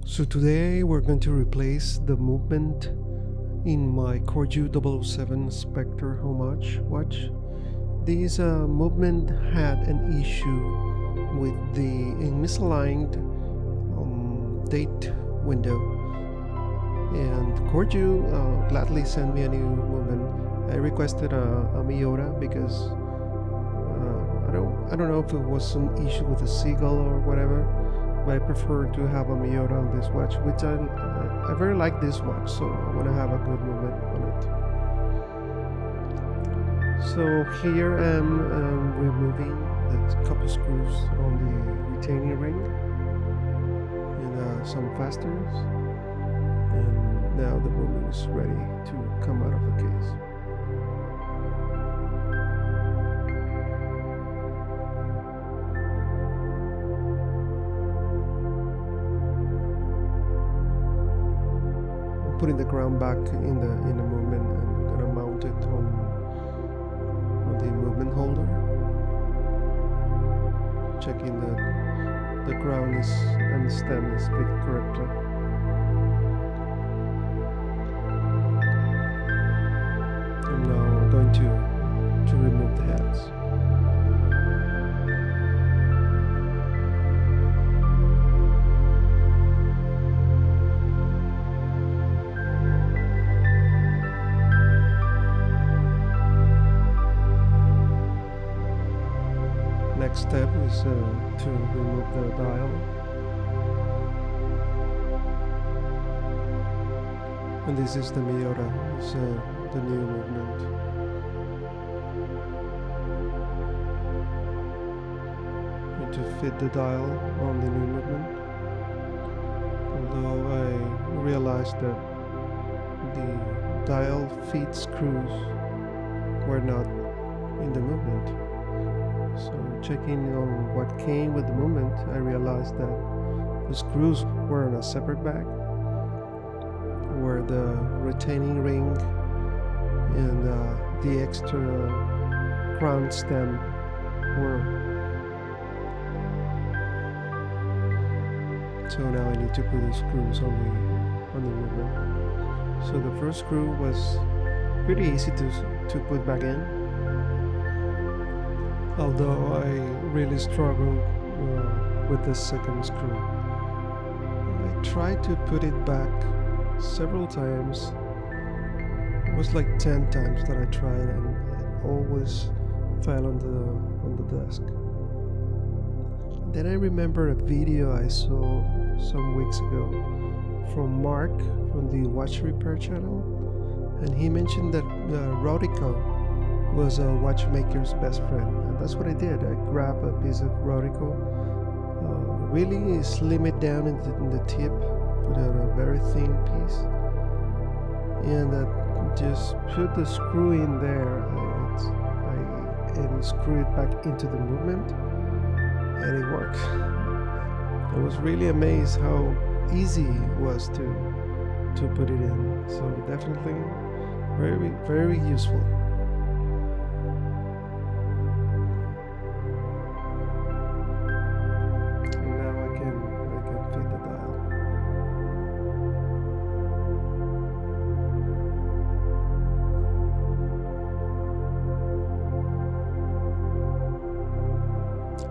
So today we're going to replace the movement in my Corgeut 007 Spectre homage watch. This movement had an issue with the misaligned date window, and Corgeut gladly sent me a new movement. I requested a Miota because I don't know if it was some issue with the Seagull or whatever, but I prefer to have a Miota on this watch, which I very like this watch, so I want to have a good movement on it. So here I'm removing the couple screws on the retaining ring and some fasteners, and now the movement is ready to come out of the case. Putting the crown back in the movement, and I'm gonna mount it on the movement holder, checking that the crown is and the stem is fit correctly. I'm now going to remove the heads. Next step is to remove the dial, and this is the Miota, it's the new movement. Need to fit the dial on the new movement, although I realized that the dial feed screws were not in the movement. So checking on what came with the movement, I realized that the screws were on a separate bag, where the retaining ring and the extra crown stem were. So now I need to put the screws on the movement. So the first screw was pretty easy to put back in, although I really struggled with the second screw. I tried to put it back several times. It was like 10 times that I tried, and it always fell on the desk. Then I remember a video I saw some weeks ago from Mark from the Watch Repair channel, and he mentioned that Rodico was a watchmaker's best friend, and that's what I did. I grabbed a piece of Rodico, really slim it down in the tip, put out a very thin piece, and just put the screw in there and screw it back into the movement, and it worked. I was really amazed how easy it was to put it in. So definitely very, very useful.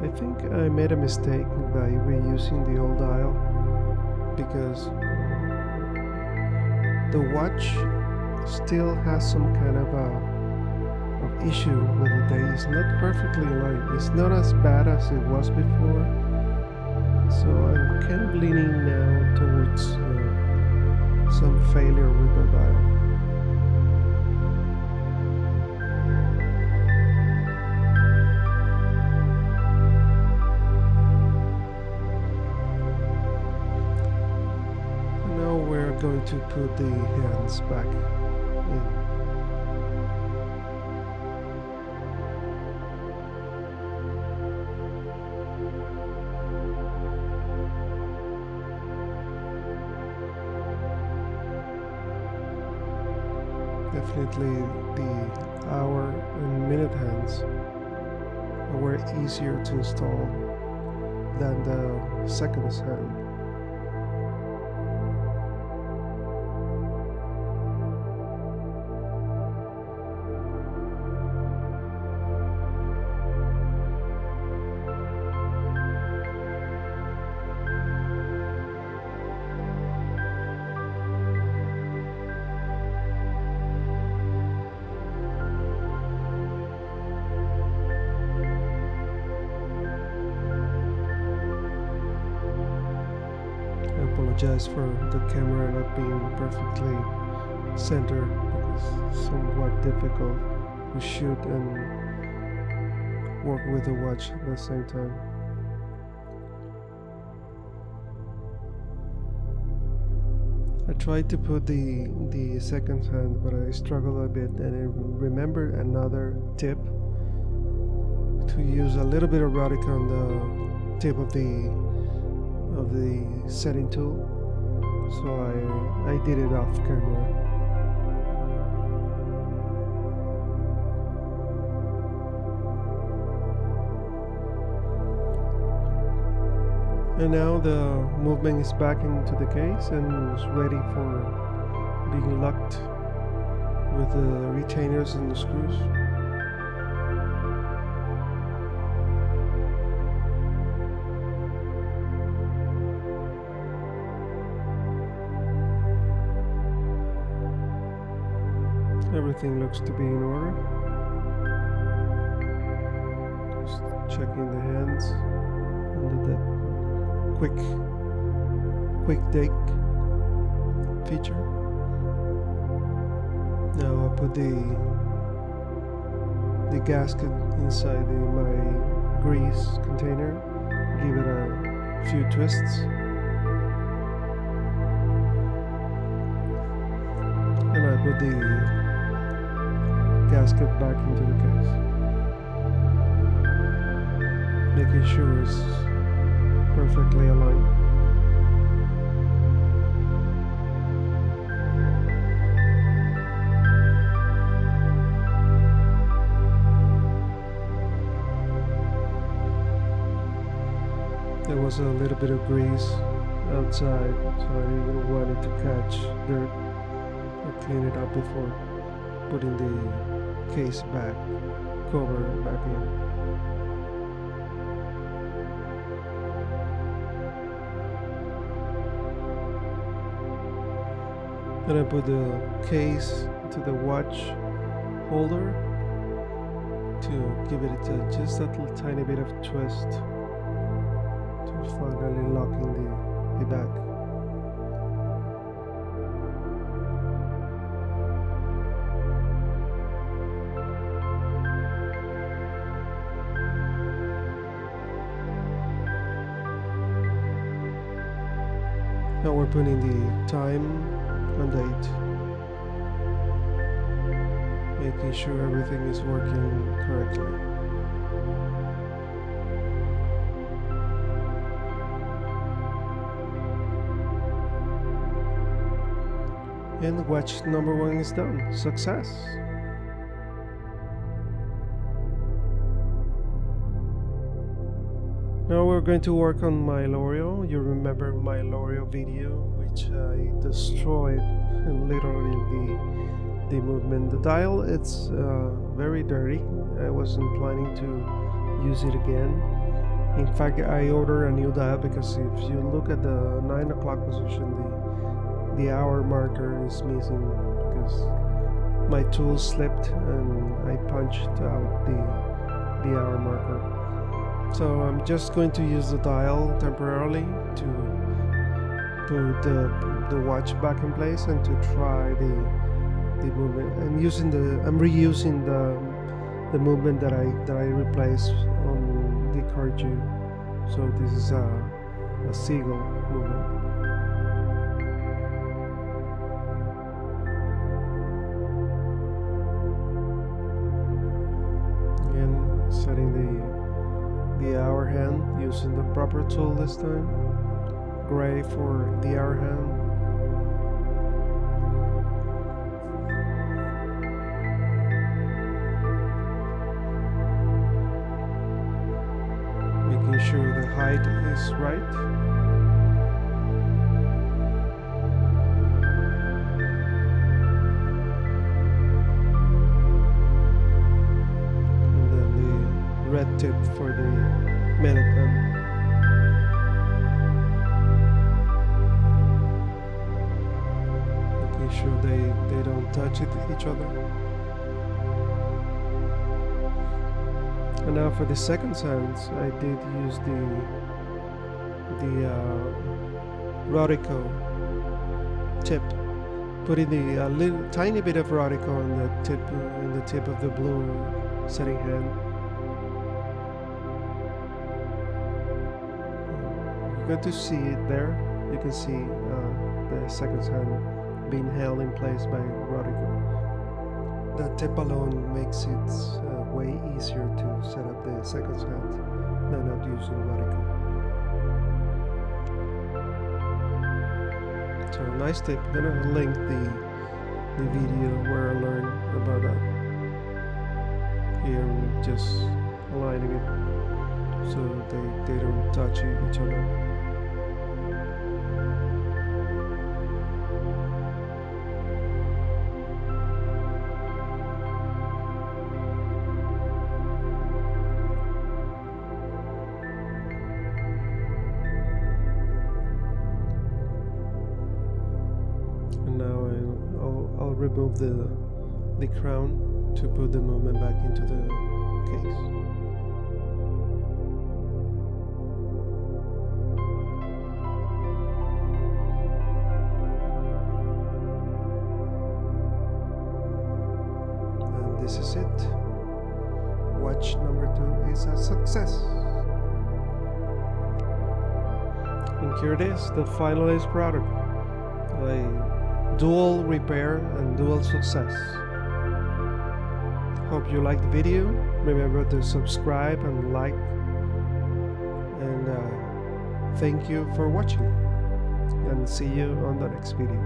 I think I made a mistake by reusing the old dial, because the watch still has some kind of issue with the day. It's not perfectly aligned. It's not as bad as it was before, so I'm kind of leaning now towards some failure with the dial. Going to put the hands back in. Definitely the hour and minute hands were easier to install than the seconds hand. apologize for the camera not being perfectly centered, because it's somewhat difficult to shoot and work with the watch at the same time. I tried to put the second hand, but I struggled a bit, and I remembered another tip, to use a little bit of erotica on the tip of the setting tool. So I did it off camera. And now the movement is back into the case and is ready for being locked with the retainers and the screws. Everything looks to be in order. Just checking the hands under the quick date feature. Now I'll put the gasket inside my grease container, give it a few twists, and I put the gasket back into the case, making sure it's perfectly aligned. There was a little bit of grease outside, so I didn't want it to catch dirt. I'll clean it up before putting the case cover back in. Then I put the case to the watch holder to give it just a little tiny bit of twist to finally locking the back. Now we're putting the time and date, making sure everything is working correctly. And watch number 1 is done. Success! Now we're going to work on my Loreo. You remember my Loreo video, which I destroyed literally the movement. The dial, it's very dirty. I wasn't planning to use it again. In fact, I ordered a new dial because if you look at the 9 o'clock position, the hour marker is missing because my tool slipped and I punched out the hour marker. So I'm just going to use the dial temporarily to put the watch back in place and to try the movement. I'm reusing the movement that I replaced on the Corgeut. So this is a Seagull movement. Again, setting the hour hand using the proper tool this time. Gray for the hour hand. Making sure the height is right. And then the red tip for the minute hand. Making sure they don't touch each other. And now for the second hands, I did use the Rodico tip. Putting the little tiny bit of Rodico on the tip of the blue setting hand. You're going to see it there. You can see the second hand being held in place by Rodico. The tip alone makes it way easier to set up the second hand than not using Rodico. So nice tip. I'm gonna link the video where I learned about that. Here I'm just aligning it so they don't touch each other. I'll remove the crown to put the movement back into the case. And this is it. Watch number 2 is a success. And here it is, the finalized product. Dual repair and dual success. Hope you liked the video. Remember to subscribe and like, and thank you for watching, and see you on the next video.